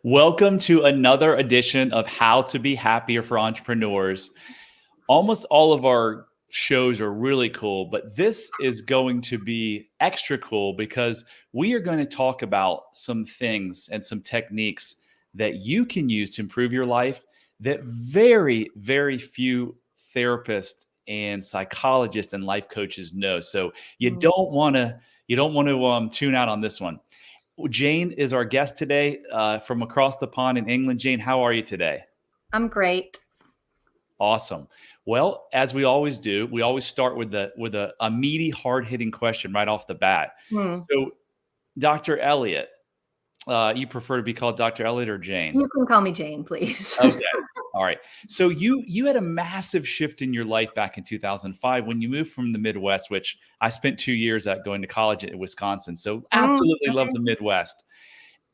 Welcome to another edition of How to Be Happier for Entrepreneurs. Almost all of our shows are really cool, but this is going to be extra cool because we are going to talk about some things and some techniques that you can use to improve your life that very, very few therapists and psychologists and life coaches know. So you don't want to tune out on this one. Jane is our guest today from across the pond in England. Jane, how are you today? I'm great. Awesome. Well, as we always do, we always start with a meaty, hard-hitting question right off the bat. So, Dr. Elliott, you prefer to be called Dr. Elliott or Jane? You can call me Jane, please. Okay. All right. So you had a massive shift in your life back in 2005 when you moved from the Midwest, which I spent 2 years at going to college in Wisconsin. So absolutely love the Midwest.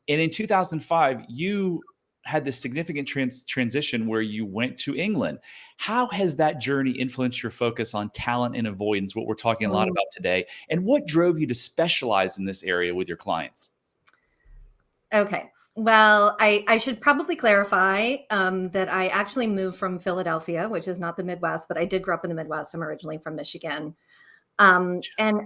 And in 2005, you had this significant transition where you went to England. How has that journey influenced your focus on talent and avoidance, what we're talking a lot about today? And what drove you to specialize in this area with your clients? Okay. Well, I should probably clarify that I actually moved from Philadelphia, which is not the Midwest, but I did grow up in the Midwest. I'm originally from Michigan. And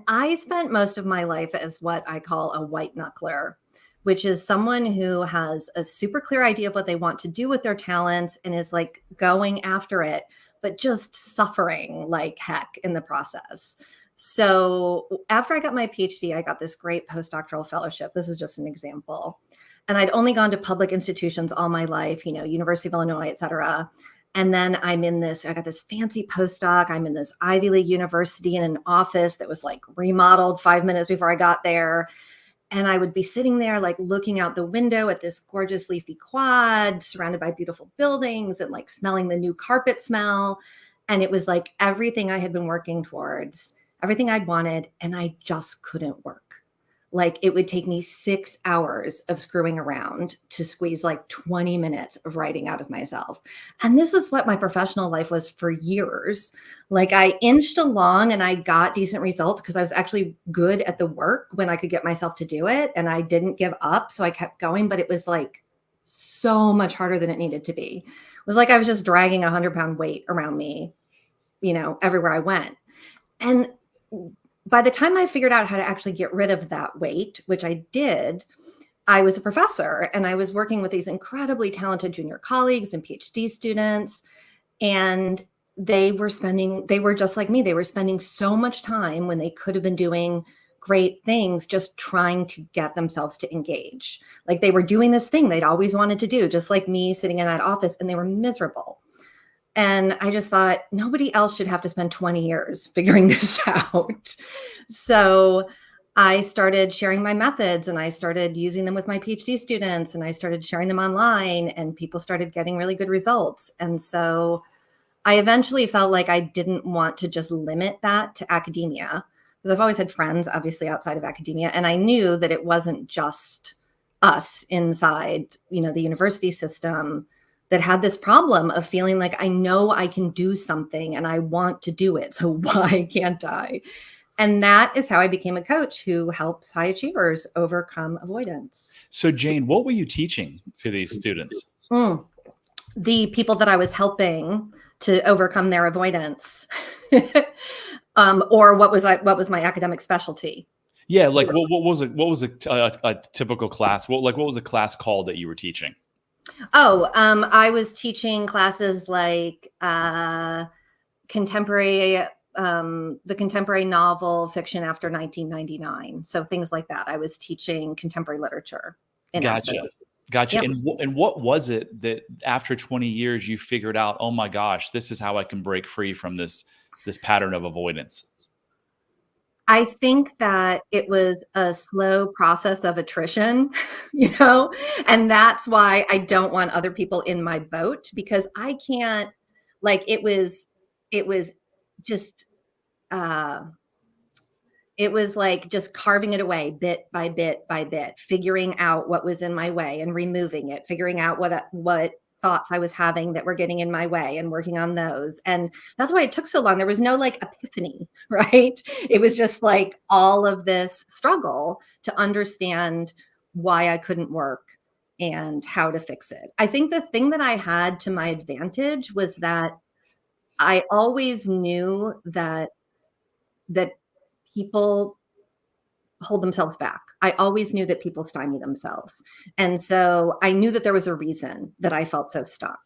I spent most of my life as what I call a white knuckler, which is someone who has a super clear idea of what they want to do with their talents and is like going after it, but just suffering like heck in the process. So after I got my PhD, I got this great postdoctoral fellowship. This is just an example. And I'd only gone to public institutions all my life, University of Illinois, et cetera. And then I got this fancy postdoc. I'm in this Ivy League university in an office that was like remodeled 5 minutes before I got there. And I would be sitting there like looking out the window at this gorgeous leafy quad surrounded by beautiful buildings and like smelling the new carpet smell. And it was like everything I had been working towards, everything I'd wanted, and I just couldn't work. Like it would take me 6 hours of screwing around to squeeze like 20 minutes of writing out of myself. And this is what my professional life was for years. Like I inched along and I got decent results because I was actually good at the work when I could get myself to do it. And I didn't give up. So I kept going, but it was like so much harder than it needed to be. It was like I was just dragging 100-pound weight around me, everywhere I went. And by the time I figured out how to actually get rid of that weight, which I did, I was a professor and I was working with these incredibly talented junior colleagues and PhD students. And they were just like me. They were spending so much time when they could have been doing great things, just trying to get themselves to engage. Like they were doing this thing they'd always wanted to do, just like me sitting in that office, and they were miserable. And I just thought nobody else should have to spend 20 years figuring this out. So I started sharing my methods and I started using them with my PhD students and I started sharing them online and people started getting really good results. And so I eventually felt like I didn't want to just limit that to academia because I've always had friends, obviously, outside of academia. And I knew that it wasn't just us inside, the university system that had this problem of feeling like I know I can do something and I want to do it. So why can't I? And that is how I became a coach who helps high achievers overcome avoidance. So Jane, what were you teaching to these students? The people that I was helping to overcome their avoidance, or what was my academic specialty? Yeah, like what was a typical class? What was a class called that you were teaching? I was teaching classes like the contemporary novel fiction after 1999. So things like that. I was teaching contemporary literature. Gotcha. Yep. And what was it that after 20 years you figured out, oh my gosh, this is how I can break free from this pattern of avoidance? I think that it was a slow process of attrition, and that's why I don't want other people in my boat because I can't, like, it was just, it was like just carving it away bit by bit by bit, figuring out what was in my way and removing it, figuring out what thoughts I was having that were getting in my way and working on those. And that's why it took so long. There was no like epiphany, right? It was just like all of this struggle to understand why I couldn't work and how to fix it. I think the thing that I had to my advantage was that I always knew that people hold themselves back. I always knew that people stymie themselves. And so I knew that there was a reason that I felt so stuck.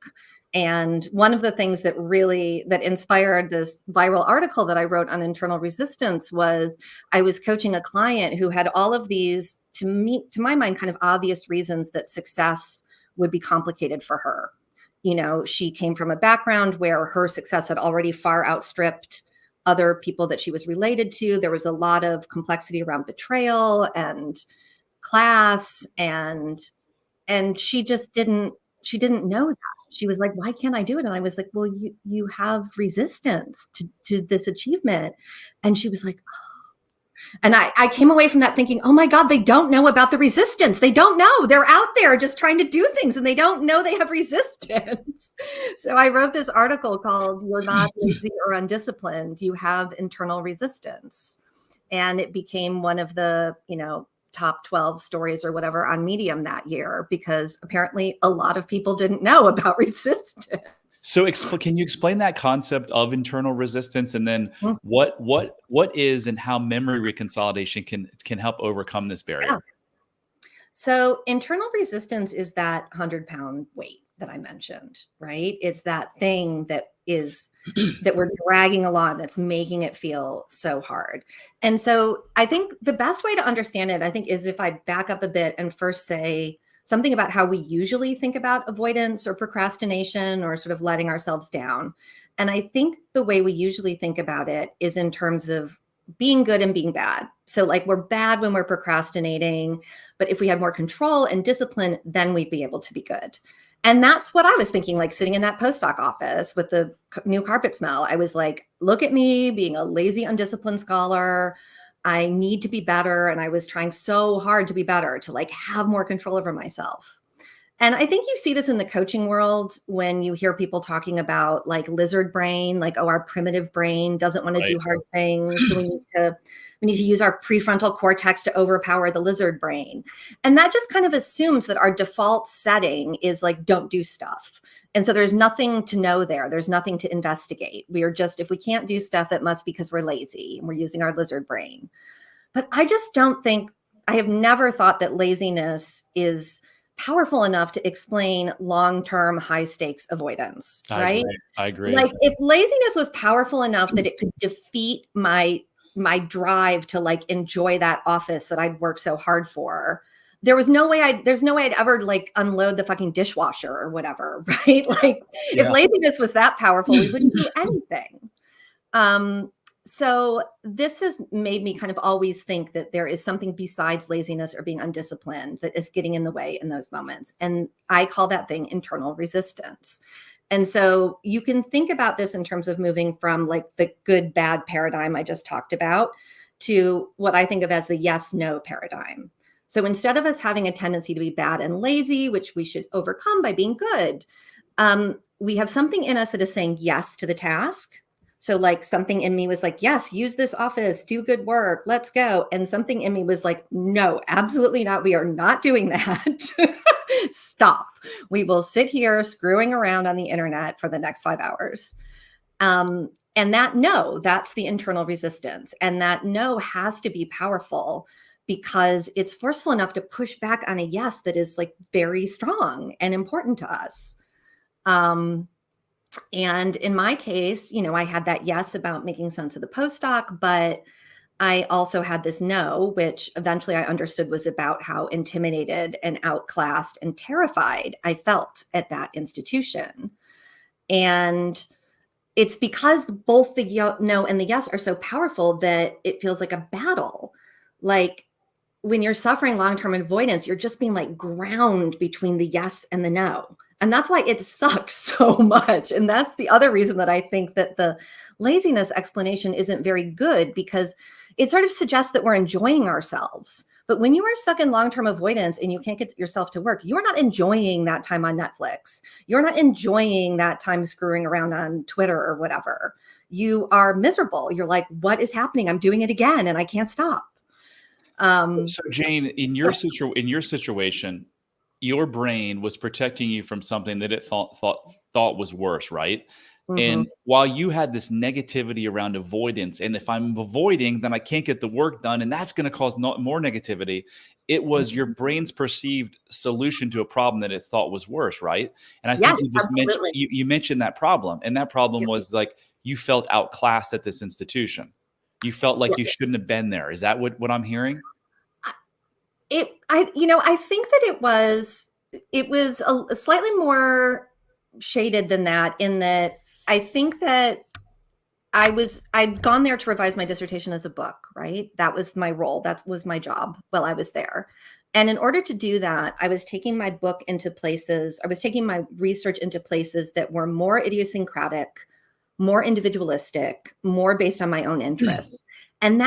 And one of the things that really that inspired this viral article that I wrote on internal resistance was I was coaching a client who had all of these, to my mind, kind of obvious reasons that success would be complicated for her. You know, she came from a background where her success had already far outstripped other people that she was related to. There was a lot of complexity around betrayal and class, and she just didn't know that. She was like, why can't I do it? And I was like, well, you have resistance to this achievement. And she was like, and I came away from that thinking, oh my God, they don't know about the resistance. They don't know. They're out there just trying to do things and they don't know they have resistance. So I wrote this article called You're Not Lazy or Undisciplined. You have internal resistance. And it became one of the, top 12 stories or whatever on Medium that year, because apparently a lot of people didn't know about resistance. So can you explain that concept of internal resistance, and then what is and how memory reconsolidation can help overcome this barrier? Yeah. So internal resistance is that 100-pound weight that I mentioned, right? It's that thing that we're dragging along that's making it feel so hard. And so I think the best way to understand it, I think, is if I back up a bit and first say something about how we usually think about avoidance or procrastination or sort of letting ourselves down. And I think the way we usually think about it is in terms of being good and being bad. So like we're bad when we're procrastinating, but if we had more control and discipline, then we'd be able to be good. And that's what I was thinking, like sitting in that postdoc office with the new carpet smell. I was like, look at me being a lazy, undisciplined scholar. I need to be better. And I was trying so hard to be better, to like have more control over myself. And I think you see this in the coaching world when you hear people talking about like lizard brain, like, oh, our primitive brain doesn't want to do hard things. So we need to use our prefrontal cortex to overpower the lizard brain. And that just kind of assumes that our default setting is like, don't do stuff. And so there's nothing to know there. There's nothing to investigate. We are just, if we can't do stuff, it must be because we're lazy and we're using our lizard brain. But I just don't think, I have never thought that laziness is powerful enough to explain long-term high stakes avoidance, right? I agree. Like if laziness was powerful enough that it could defeat my drive to like enjoy that office that I'd worked so hard for, there's no way I'd ever like unload the fucking dishwasher or whatever, right? Like if laziness was that powerful, we wouldn't do anything. So this has made me kind of always think that there is something besides laziness or being undisciplined that is getting in the way in those moments. And I call that thing internal resistance. And so you can think about this in terms of moving from like the good, bad paradigm I just talked about to what I think of as the yes, no paradigm. So instead of us having a tendency to be bad and lazy, which we should overcome by being good, we have something in us that is saying yes to the task. So like something in me was like, yes, use this office, do good work, let's go. And something in me was like, no, absolutely not. We are not doing that. Stop. We will sit here screwing around on the internet for the next 5 hours. And that no, that's the internal resistance. And that no has to be powerful because it's forceful enough to push back on a yes that is like very strong and important to us. And in my case, I had that yes about making sense of the postdoc, but I also had this no, which eventually I understood was about how intimidated and outclassed and terrified I felt at that institution. And it's because both the no and the yes are so powerful that it feels like a battle. Like when you're suffering long-term avoidance, you're just being like ground between the yes and the no. And that's why it sucks so much. And that's the other reason that I think that the laziness explanation isn't very good, because it sort of suggests that we're enjoying ourselves But when you are stuck in long-term avoidance and you can't get yourself to work, you're not enjoying that time on Netflix. You're not enjoying that time screwing around on Twitter or whatever. You are miserable. You're like, what is happening? I'm doing it again and I can't stop. So Jane, in your situation, your brain was protecting you from something that it thought was worse, right? Mhm. And while you had this negativity around avoidance, and if I'm avoiding, then I can't get the work done, and that's going to cause more negativity. It was your brain's perceived solution to a problem that it thought was worse, right? And I think Yes, you just mentioned absolutely. you mentioned that problem, and that problem Yeah, was like you felt outclassed at this institution. You felt like you yeah. shouldn't have been there. Is that what I'm hearing? I think that it was a slightly more shaded than that, in that I think that I'd gone there to revise my dissertation as a book, right? That was my role. That was my job while I was there. And in order to do that, I was taking my book into places, I was taking my research into places that were more idiosyncratic, more individualistic, more based on my own interests. And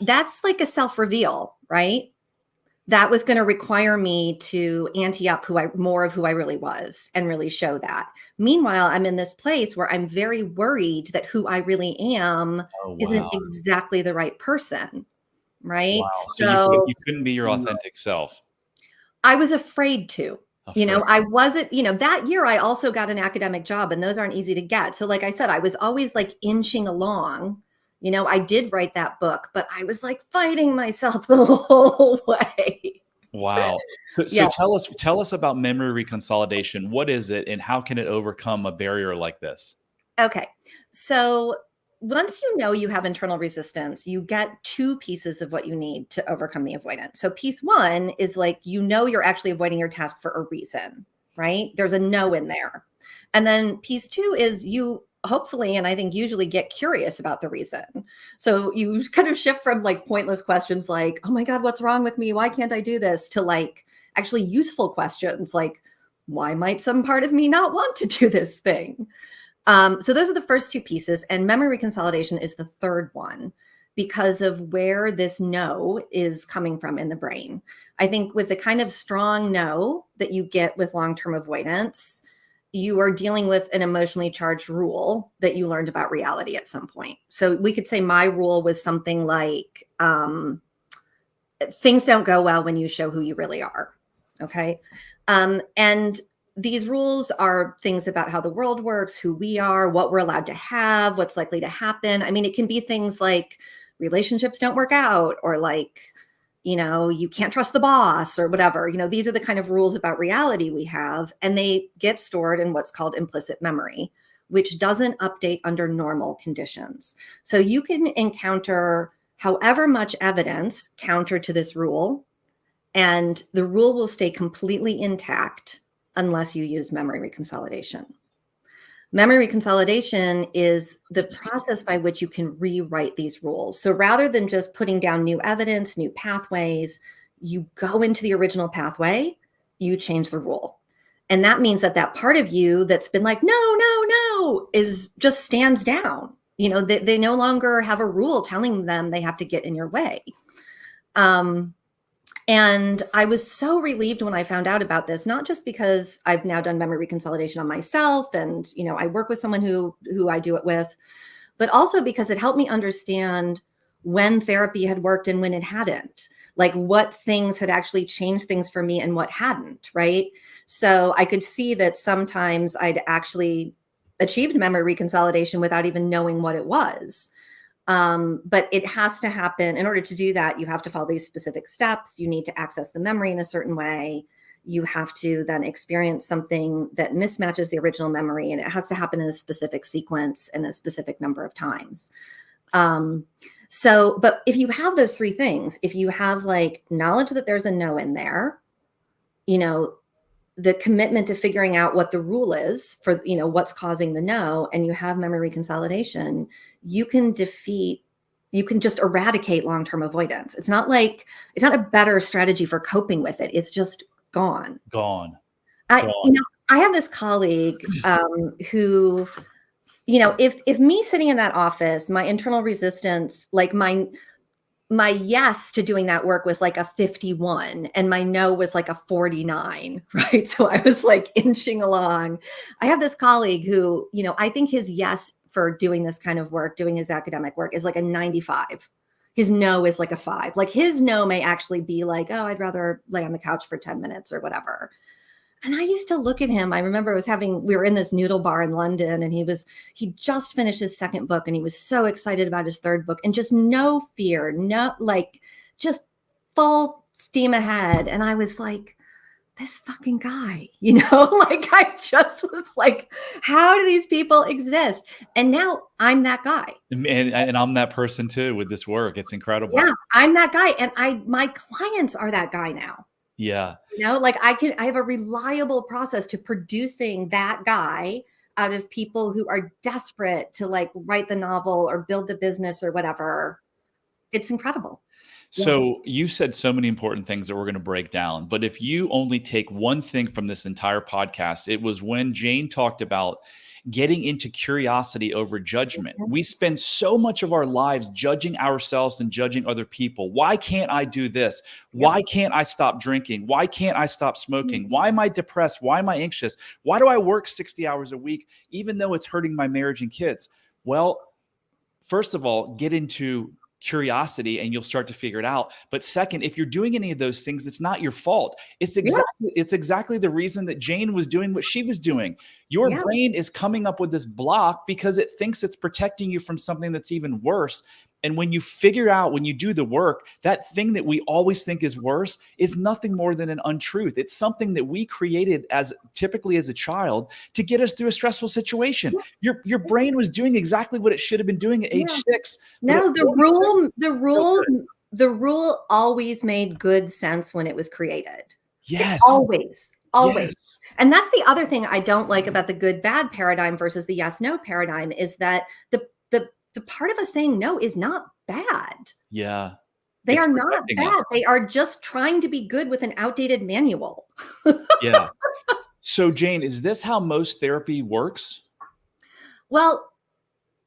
that's like a self-reveal, right? That was going to require me to ante up more of who I really was and really show that. Meanwhile, I'm in this place where I'm very worried that who I really am Oh isn't wow. exactly the right person, right? Wow. So So you couldn't be your authentic self. I was afraid to. Afraid. I wasn't, that year I also got an academic job, and those aren't easy to get. So like I said, I was always like inching along. I did write that book, but I was like fighting myself the whole way. Wow. So Yeah. tell us about memory reconsolidation. What is it, and how can it overcome a barrier like this? Okay. So once you know you have internal resistance, you get two pieces of what you need to overcome the avoidance. So piece one is like, you're actually avoiding your task for a reason, right? There's a no in there. And then piece two is you hopefully, and I think usually, get curious about the reason. So you kind of shift from like pointless questions like, oh my God, what's wrong with me? Why can't I do this? To like actually useful questions like, why might some part of me not want to do this thing? So those are the first two pieces, and memory reconsolidation is the third one because of where this no is coming from in the brain. I think with the kind of strong no that you get with long-term avoidance, you are dealing with an emotionally charged rule that you learned about reality at some point. So we could say my rule was something like, things don't go well when you show who you really are. Okay. And these rules are things about how the world works, who we are, what we're allowed to have, what's likely to happen. I mean, it can be things like relationships don't work out, or like, you can't trust the boss or whatever. These are the kind of rules about reality we have, and they get stored in what's called implicit memory, which doesn't update under normal conditions. So you can encounter however much evidence counter to this rule, and the rule will stay completely intact unless you use memory reconsolidation. Memory reconsolidation is the process by which you can rewrite these rules. So rather than just putting down new evidence, new pathways, you go into the original pathway, you change the rule. And that means that part of you that's been like, no, no, no, is just stands down. They no longer have a rule telling them they have to get in your way. And I was so relieved when I found out about this, not just because I've now done memory reconsolidation on myself, and I work with someone who I do it with, but also because it helped me understand when therapy had worked and when it hadn't, like what things had actually changed things for me and what hadn't, right? So I could see that sometimes I'd actually achieved memory reconsolidation without even knowing what it was. But it has to happen. In order to do that, you have to follow these specific steps. You need to access the memory in a certain way. You have to then experience something that mismatches the original memory, and it has to happen in a specific sequence and a specific number of times. But if you have those three things, if you have like knowledge that there's a no in there, the commitment to figuring out what the rule is for, what's causing the no, and you have memory reconsolidation, you can just eradicate long-term avoidance. It's not a better strategy for coping with it. It's just gone. Gone. I have this colleague who, if me sitting in that office, my internal resistance, like my yes to doing that work was like a 51 and my no was like a 49, right? So I was like inching along. I have this colleague who, I think his yes for doing this kind of work, doing his academic work, is like a 95. His no is like a 5. Like his no may actually be like, oh, I'd rather lay on the couch for 10 minutes or whatever. And I used to look at him. I remember we were in this noodle bar in London, and he just finished his second book and he was so excited about his third book and just no fear, no, like just full steam ahead. And I was like, this fucking guy, like I just was like, how do these people exist? And now I'm that guy. And I'm that person too with this work. It's incredible. Yeah, I'm that guy. And my clients are that guy now. Yeah. Like I have a reliable process to producing that guy out of people who are desperate to like write the novel or build the business or whatever. It's incredible. So you said so many important things that we're going to break down, but if you only take one thing from this entire podcast, it was when Jane talked about getting into curiosity over judgment. We spend so much of our lives judging ourselves and judging other people. Why can't I do this? Why can't I stop drinking? Why can't I stop smoking? Why am I depressed? Why am I anxious? Why do I work 60 hours a week, even though it's hurting my marriage and kids? Well, first of all, get into curiosity and you'll start to figure it out. But second, if you're doing any of those things, it's not your fault. It's exactly the reason that Jane was doing what she was doing. Your brain is coming up with this block because it thinks it's protecting you from something that's even worse. And when you figure out, when you do the work, that thing that we always think is worse is nothing more than an untruth. It's something that we created typically as a child to get us through a stressful situation. Your brain was doing exactly what it should have been doing at age 6. No, the rule always made good sense when it was created. Yes. Always. Yes. And that's the other thing I don't like about the good bad paradigm versus the yes no paradigm, is that the part of us saying no is not bad. Yeah. They are not bad. They are just trying to be good with an outdated manual. Yeah. So Jane, is this how most therapy works? Well,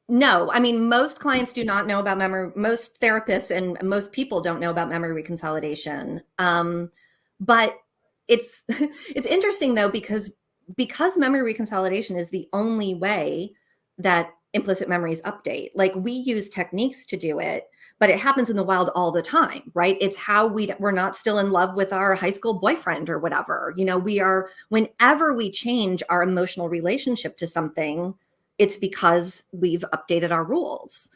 no. I mean, most clients do not know about memory. Most therapists and most people don't know about memory reconsolidation. But it's interesting though, because memory reconsolidation is the only way that implicit memories update. Like we use techniques to do it, but it happens in the wild all the time, right? It's how we're not still in love with our high school boyfriend or whatever. Whenever we change our emotional relationship to something, it's because we've updated our rules.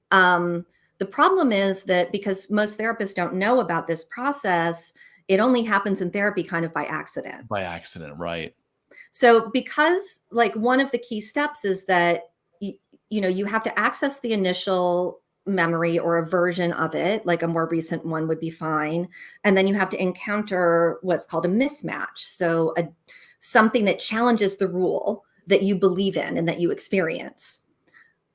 The problem is that because most therapists don't know about this process, it only happens in therapy kind of by accident. By accident, right. So because like one of the key steps is that you have to access the initial memory or a version of it, like a more recent one would be fine. And then you have to encounter what's called a mismatch. So something that challenges the rule that you believe in and that you experience.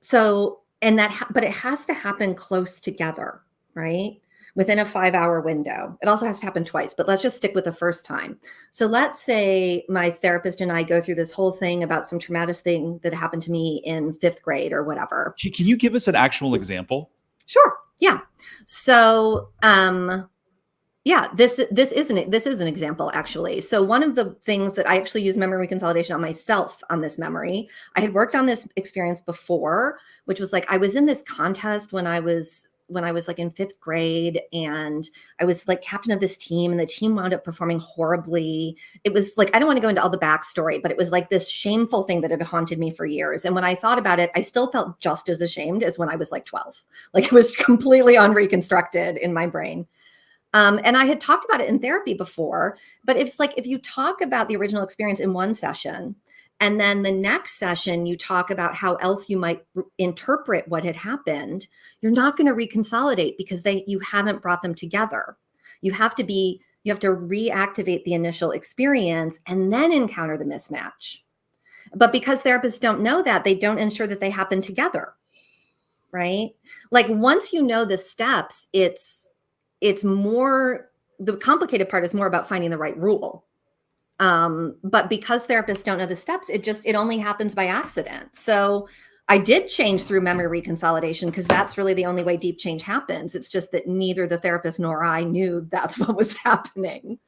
So, but it has to happen close together, right? Within a 5-hour window. It also has to happen twice, but let's just stick with the first time. So let's say my therapist and I go through this whole thing about some traumatic thing that happened to me in 5th grade or whatever. Can you give us an actual example? Sure. Yeah. So, this is an example actually. So one of the things that I actually use memory reconsolidation on myself on this memory, I had worked on this experience before, which was like, I was in this contest when I was like in 5th grade, and I was like captain of this team, and the team wound up performing horribly. It was like, I don't want to go into all the backstory, but it was like this shameful thing that had haunted me for years. And when I thought about it, I still felt just as ashamed as when I was like 12. Like it was completely unreconstructed in my brain. And I had talked about it in therapy before, but it's like, if you talk about the original experience in one session, and then the next session, you talk about how else you might interpret what had happened, you're not going to reconsolidate because you haven't brought them together. You have to reactivate the initial experience and then encounter the mismatch. But because therapists don't know that, they don't ensure that they happen together, right? Like once you know the steps, it's more, the complicated part is more about finding the right rule. But because therapists don't know the steps, it only happens by accident. So I did change through memory reconsolidation because that's really the only way deep change happens. It's just that neither the therapist nor I knew that's what was happening.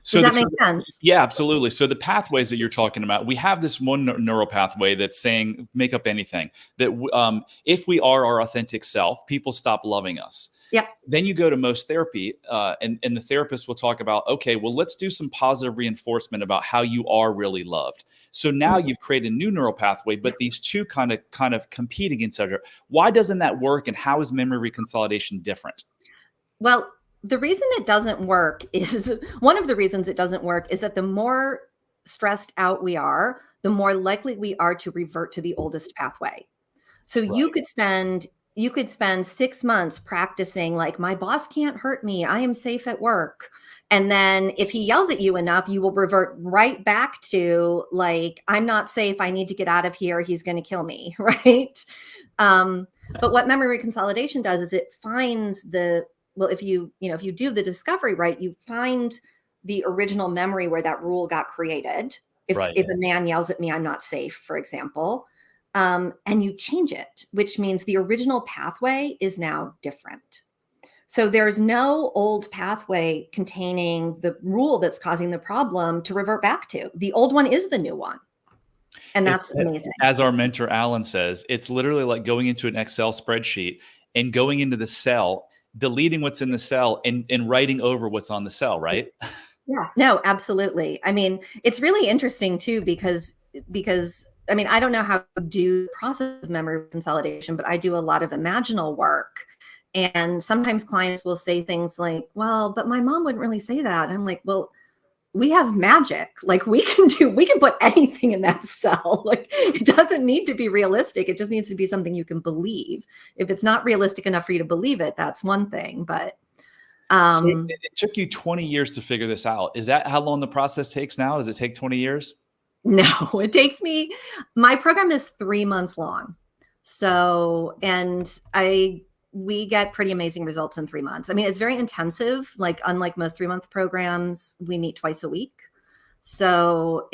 So Does that make sense? yeah, absolutely. So the pathways that you're talking about, we have this one neural pathway that's saying make up anything. That if we are our authentic self, people stop loving us. Yep. Then you go to most therapy, and the therapist will talk about, okay, well, let's do some positive reinforcement about how you are really loved. So now you've created a new neural pathway, but these two kind of compete against each other. Why doesn't that work, and how is memory reconsolidation different? Well, the reason it doesn't work is one of the reasons it doesn't work is that the more stressed out we are, the more likely we are to revert to the oldest pathway. So you could spend 6 months practicing like my boss can't hurt me. I am safe at work. And then if he yells at you enough, you will revert right back to like, I'm not safe. I need to get out of here. He's going to kill me. Right. But what memory reconsolidation does is it finds if you do the discovery right, you find the original memory where that rule got created. If a man yells at me, I'm not safe, for example. And you change it, which means the original pathway is now different. So there's no old pathway containing the rule that's causing the problem to revert back to. The old one is the new one. And that's amazing. As our mentor, Alan, says, it's literally like going into an Excel spreadsheet and going into the cell, deleting what's in the cell and writing over what's on the cell, right? Yeah, no, absolutely. I mean, it's really interesting too, because I mean, I don't know how to do the process of memory consolidation, but I do a lot of imaginal work. And sometimes clients will say things like, well, but my mom wouldn't really say that. And I'm like, well, we have magic. Like we can put anything in that cell. Like it doesn't need to be realistic. It just needs to be something you can believe. If it's not realistic enough for you to believe it, that's one thing. But so it took you 20 years to figure this out. Is that how long the process takes now? Does it take 20 years? No, it takes me, my program is 3 months long. So, and we get pretty amazing results in 3 months. I mean, it's very intensive. Like unlike most 3-month programs, we meet twice a week. So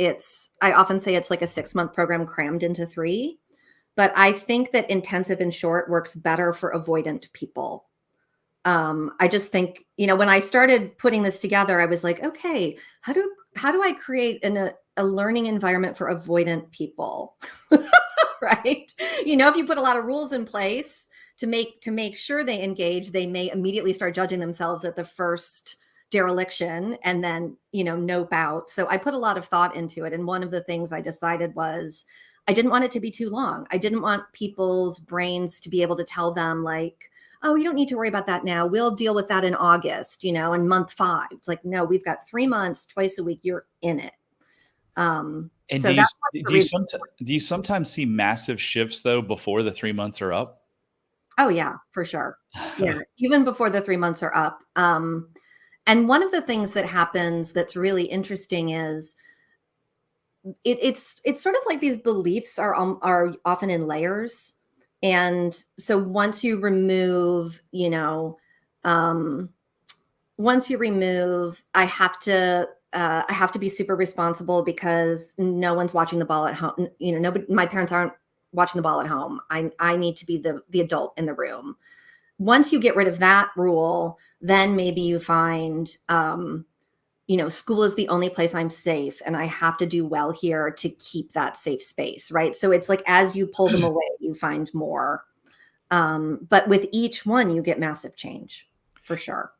I often say it's like a 6-month program crammed into 3, but I think that intensive and short works better for avoidant people. I just think, when I started putting this together, I was like, okay, how do I create a learning environment for avoidant people? Right? If you put a lot of rules in place to make sure they engage, they may immediately start judging themselves at the first dereliction and then, nope out. So I put a lot of thought into it. And one of the things I decided was I didn't want it to be too long. I didn't want people's brains to be able to tell them like, oh, you don't need to worry about that now. We'll deal with that in August, in month 5. It's like, no, we've got 3 months, twice a week. You're in it. And so do you sometimes see massive shifts though before the 3 months are up? Oh yeah, for sure. Yeah, even before the 3 months are up. And one of the things that happens that's really interesting is it's sort of like these beliefs are often in layers. And so once you remove, I have to be super responsible because no one's watching the ball at home. My parents aren't watching the ball at home. I need to be the adult in the room. Once you get rid of that rule, then maybe you find, school is the only place I'm safe and I have to do well here to keep that safe space, right? So it's like, as you pull them away, you find more. But with each one, you get massive change for sure.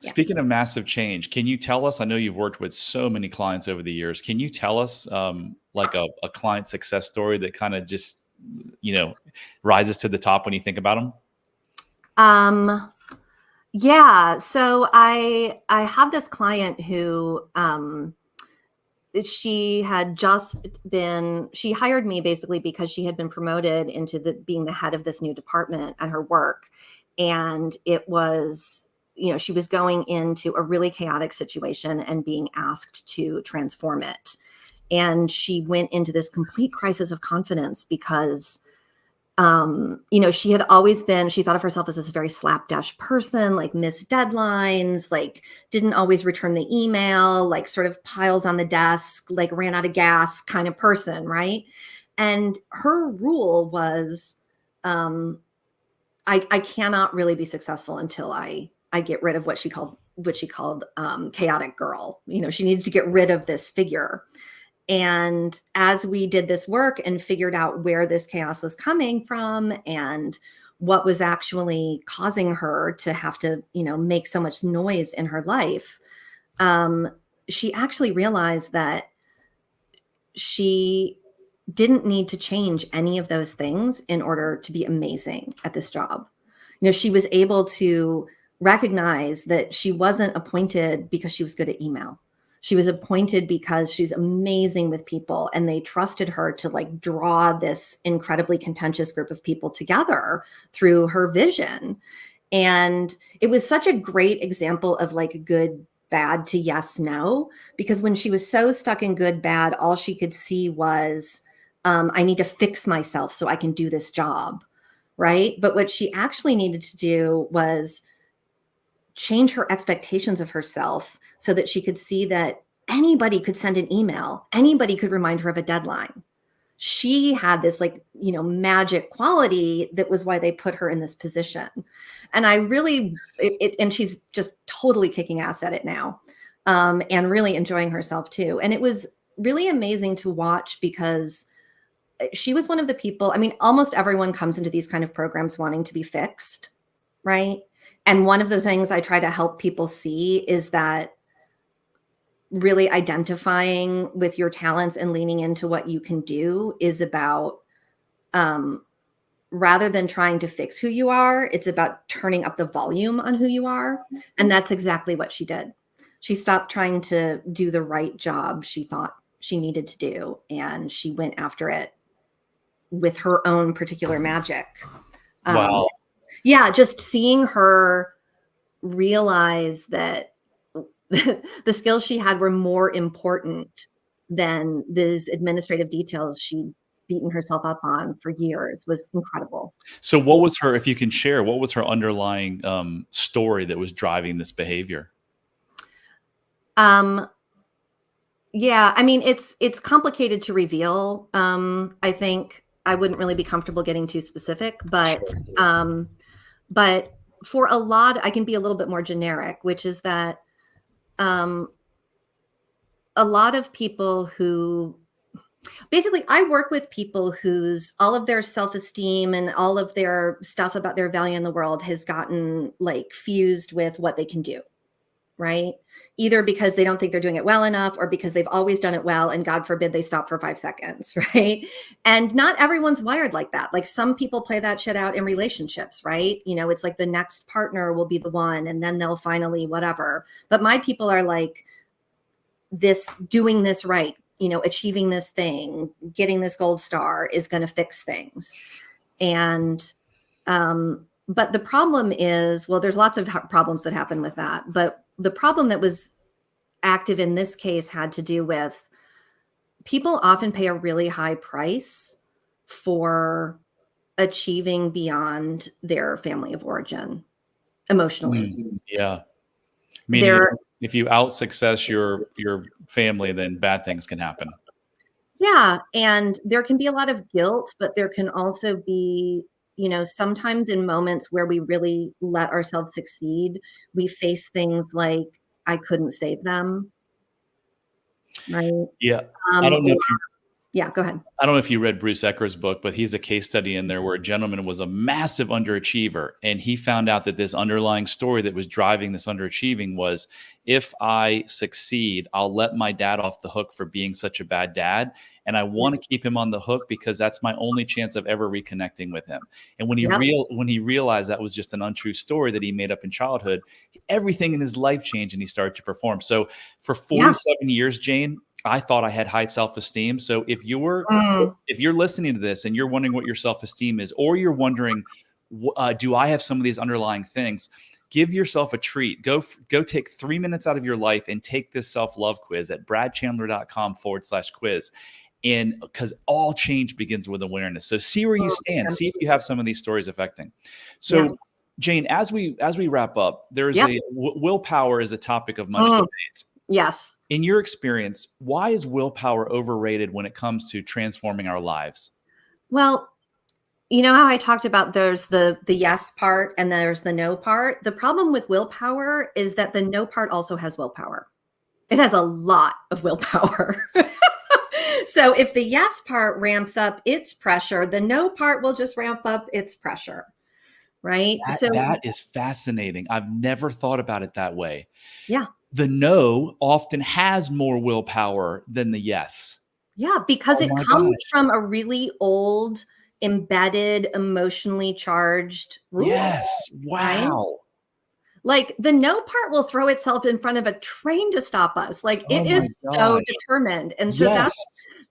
Yeah. Speaking of massive change, can you tell us, I know you've worked with so many clients over the years. Can you tell us like a client success story that kind of just, rises to the top when you think about them? Yeah. So I have this client who, she hired me basically because she had been promoted into being the head of this new department at her work. And it was, she was going into a really chaotic situation and being asked to transform it. And she went into this complete crisis of confidence because she had always she thought of herself as this very slapdash person, like missed deadlines, like didn't always return the email, like sort of piles on the desk, like ran out of gas kind of person. Right. And her rule was, I cannot really be successful until I get rid of what she called chaotic girl. She needed to get rid of this figure. And as we did this work and figured out where this chaos was coming from and what was actually causing her to have to, make so much noise in her life, she actually realized that she didn't need to change any of those things in order to be amazing at this job. She was able to recognize that she wasn't appointed because she was good at email. She was appointed because she's amazing with people, and they trusted her to like draw this incredibly contentious group of people together through her vision. And it was such a great example of like good, bad to yes, no, because when she was so stuck in good, bad, all she could see was, I need to fix myself so I can do this job. Right. But what she actually needed to do was change her expectations of herself so that she could see that anybody could send an email, anybody could remind her of a deadline. She had this like, magic quality that was why they put her in this position. And I really, and she's just totally kicking ass at it now, and really enjoying herself too. And it was really amazing to watch because she was one of the people, I mean, almost everyone comes into these kind of programs wanting to be fixed, right? And one of the things I try to help people see is that really identifying with your talents and leaning into what you can do is about, rather than trying to fix who you are, it's about turning up the volume on who you are. And that's exactly what she did. She stopped trying to do the right job she thought she needed to do, and she went after it with her own particular magic. Wow. Yeah, just seeing her realize that the skills she had were more important than these administrative details she'd beaten herself up on for years was incredible. So what was her, if you can share, what was her underlying story that was driving this behavior? Yeah, I mean, it's complicated to reveal. I think I wouldn't really be comfortable getting too specific, but for a lot, I can be a little bit more generic, which is that a lot of people who basically, I work with people whose all of their self-esteem and all of their stuff about their value in the world has gotten like fused with what they can do, right? Either because they don't think they're doing it well enough or because they've always done it well and God forbid they stop for 5 seconds, right? And not everyone's wired like that. Like some people play that shit out in relationships, right? It's like the next partner will be the one and then they'll finally whatever. But my people are like this, doing this right, achieving this thing, getting this gold star is going to fix things. And but the problem is, well, there's lots of problems that happen with that. But the problem that was active in this case had to do with people often pay a really high price for achieving beyond their family of origin emotionally. Yeah. Meaning if you out success your family, then bad things can happen. Yeah. And there can be a lot of guilt, but there can also be, sometimes in moments where we really let ourselves succeed, we face things like, I couldn't save them. Right. Yeah. I don't know if you Yeah, go ahead. I don't know if you read Bruce Ecker's book, but he's a case study in there where a gentleman was a massive underachiever. And he found out that this underlying story that was driving this underachieving was, if I succeed, I'll let my dad off the hook for being such a bad dad. And I want to keep him on the hook because that's my only chance of ever reconnecting with him. And when he realized that was just an untrue story that he made up in childhood, everything in his life changed and he started to perform. So for 47 years, Jane, I thought I had high self-esteem. So if you're listening to this and you're wondering what your self-esteem is, or you're wondering, do I have some of these underlying things? Give yourself a treat. Go take 3 minutes out of your life and take this self-love quiz at bradchandler.com/quiz. And because all change begins with awareness. So see where you stand. See if you have some of these stories affecting. So Jane, as we wrap up, there's willpower is a topic of much debate. Yes. In your experience, why is willpower overrated when it comes to transforming our lives? Well, you know how I talked about there's the yes part and there's the no part? The problem with willpower is that the no part also has willpower. It has a lot of willpower. So if the yes part ramps up its pressure, the no part will just ramp up its pressure, right? So That is fascinating. I've never thought about it that way. yeah. The no often has more willpower than the yes. Yeah, because Oh it my comes gosh. from a really old, embedded, emotionally charged rule, Yes. right? Wow. Like the no part will throw itself in front of a train to stop us. Like Oh it my is so gosh. determined. And so Yes.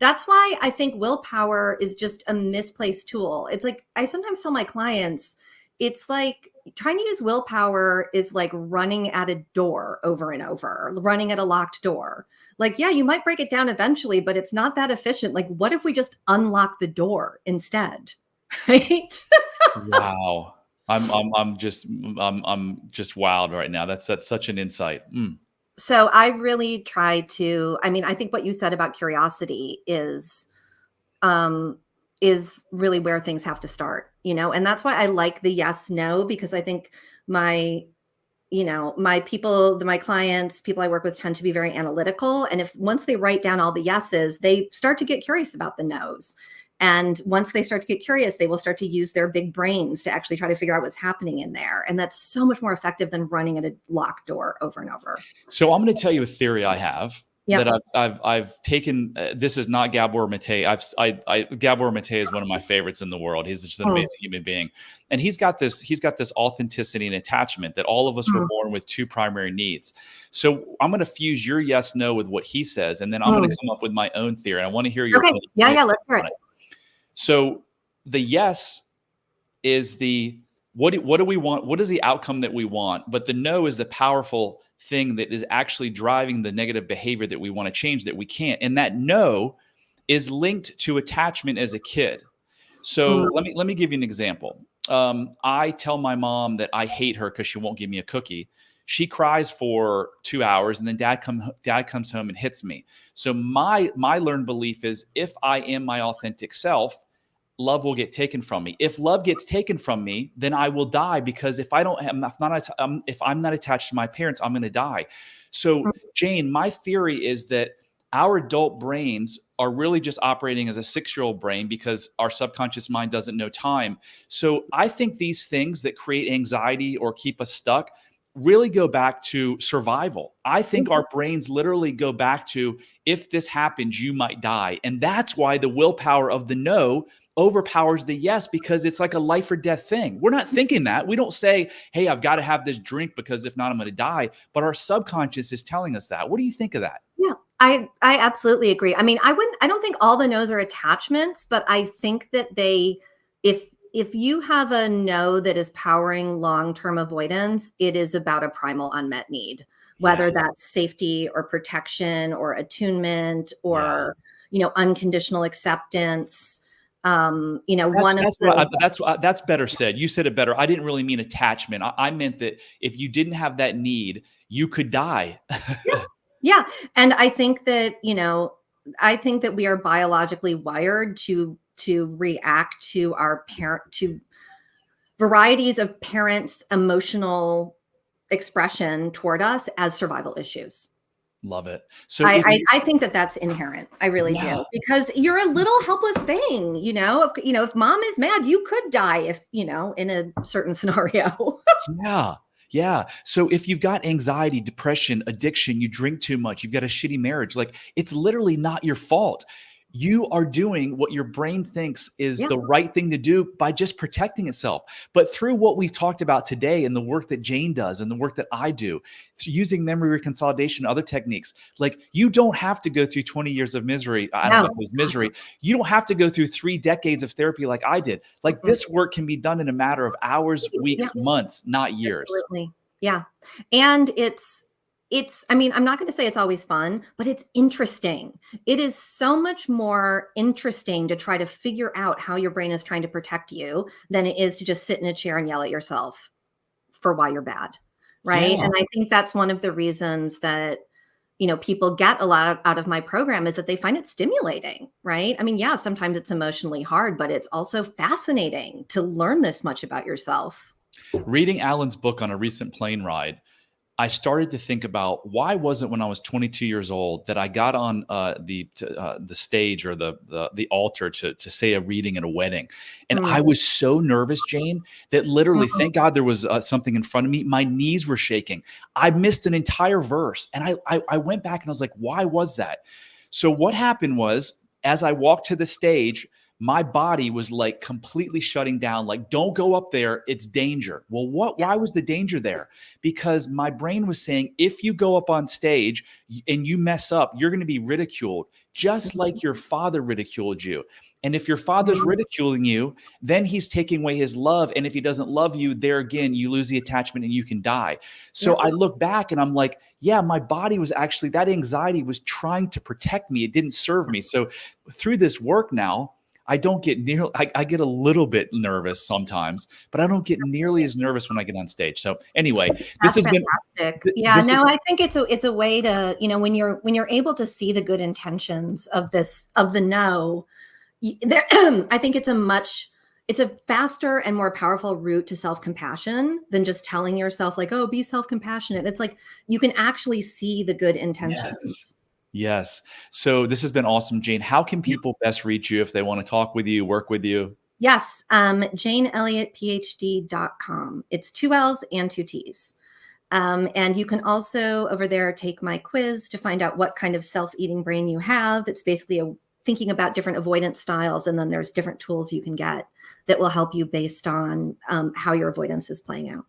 that's why I think willpower is just a misplaced tool. It's like I sometimes tell my clients, it's like trying to use willpower is like running at a door over and over, running at a locked door. Like, yeah, you might break it down eventually, but it's not that efficient. Like, what if we just unlock the door instead? Right? Wow. I'm just wowed right now. That's such an insight. Mm. So I really try to, I mean, I think what you said about curiosity um is really where things have to start, and that's why I like the yes no, because I think my my people, my clients, people I work with tend to be very analytical. And if once they write down all the yeses, they start to get curious about the nos. And once they start to get curious, they will start to use their big brains to actually try to figure out what's happening in there. And that's so much more effective than running at a locked door over and over. So I'm going to tell you a theory I have that Yep. I've taken. This is not Gabor Mate. Gabor Mate is one of my favorites in the world. He's just an Mm, amazing human being, and he's got this authenticity and attachment that all of us were mm, born with two primary needs. So I'm going to fuse your yes no with what he says, and then I'm going mm. to come up with my own theory. I want to hear your Okay. opinion Yeah, yeah, let's hear on it. it. So the yes is the what do we want? What is the outcome that we want? But the no is the powerful thing that is actually driving the negative behavior that we want to change that we can't. And that no is linked to attachment as a kid. So Mm, let me give you an example. I tell my mom that I hate her because she won't give me a cookie. She cries for 2 hours, and then dad comes home and hits me. So my learned belief is if I am my authentic self, love will get taken from me. If love gets taken from me, then I will die, because if if I'm not attached to my parents, I'm going to die. So, mm, Jane, my theory is that our adult brains are really just operating as a 6-year-old brain because our subconscious mind doesn't know time. So, I think these things that create anxiety or keep us stuck really go back to survival. I think our brains literally go back to, if this happens, you might die. And that's why the willpower of the no overpowers the yes, because it's like a life or death thing. We're not thinking that. We don't say, hey, I've got to have this drink because if not, I'm going to die. But our subconscious is telling us that. What do you think of that? yeah, I absolutely agree. I mean, I don't think all the no's are attachments, but I think that if you have a no that is powering long-term avoidance, it is about a primal unmet need, Yeah. whether that's safety or protection or attunement Yeah. or, unconditional acceptance. That's One of that's what the that's better said. You said it better. I didn't really mean attachment. I meant that if you didn't have that need, you could die. Yeah. And I think that we are biologically wired to react to our parent to varieties of parents' emotional expression toward us as survival issues. Love it. So if I think that that's inherent. I really yeah. do, because you're a little helpless thing. If mom is mad, you could die if in a certain scenario. Yeah. Yeah. So if you've got anxiety, depression, addiction, you drink too much, you've got a shitty marriage, like it's literally not your fault. You are doing what your brain thinks is Yeah. the right thing to do by just protecting itself. But through what we've talked about today and the work that Jane does and the work that I do, using memory reconsolidation, other techniques, like you don't have to go through 20 years of misery. I don't know No. if it was misery. You don't have to go through 3 decades of therapy like I did. Like Mhm. this work can be done in a matter of hours, Yeah. weeks, months, not years. Absolutely. Yeah. And I mean, I'm not going to say it's always fun, but it's interesting. It is so much more interesting to try to figure out how your brain is trying to protect you than it is to just sit in a chair and yell at yourself for why you're bad. Right. Yeah. And I think that's one of the reasons that people get a lot out of my program is that they find it stimulating, right? I mean, yeah, sometimes it's emotionally hard, but it's also fascinating to learn this much about yourself. Reading Alan's book on a recent plane ride, I started to think about why was it when I was 22 years old that I got on the stage or the altar to say a reading at a wedding, and I Mm. was so nervous, Jane, that literally, Mhm. thank God there was something in front of me. My knees were shaking. I missed an entire verse, and I went back and I was like, why was that? So what happened was, as I walked to the stage, my body was like completely shutting down, like, don't go up there, it's danger. Well, Yeah. why was the danger there? Because my brain was saying, if you go up on stage and you mess up, you're going to be ridiculed, just like your father ridiculed you. And if your father's Mhm. ridiculing you, then he's taking away his love. And if he doesn't love you, there again, you lose the attachment and you can die. So Yep. I look back and I'm like, yeah, my body was actually, that anxiety was trying to protect me. It didn't serve me. So through this work now, I don't get near, I get a little bit nervous sometimes, but I don't get nearly as nervous when I get on stage. So anyway, this That's has been, fantastic. Yeah, this is, no, I think it's a way to, when you're able to see the good intentions of the no, there I think it's a faster and more powerful route to self-compassion than just telling yourself like, oh, be self-compassionate. It's like you can actually see the good yes. intentions. Yes. So this has been awesome, Jane. How can people best reach you if they want to talk with you, work with you? Yes, JaneElliottPhD.com. It's 2 L's and 2 T's. And you can also over there take my quiz to find out what kind of self-eating brain you have. It's basically thinking about different avoidance styles, and then there's different tools you can get that will help you based on how your avoidance is playing out.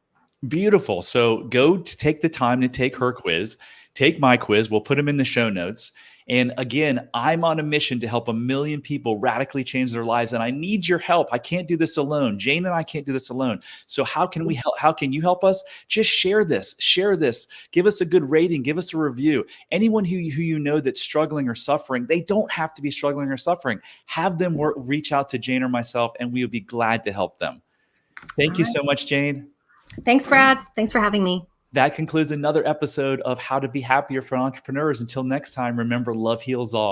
Beautiful. So go to take the time to take her quiz, take my quiz. We'll put them in the show notes. And again, I'm on a mission to help 1 million people radically change their lives. And I need your help. I can't do this alone. Jane and I can't do this alone. So how can we help? How can you help us? Just share this, give us a good rating, give us a review. Anyone who you know that's struggling or suffering, they don't have to be struggling or suffering. Have them reach out to Jane or myself, and we would be glad to help them. All Thank you right. so much, Jane. Thanks, Brad. Thanks for having me. That concludes another episode of How to Be Happier for Entrepreneurs. Until next time, remember, love heals all.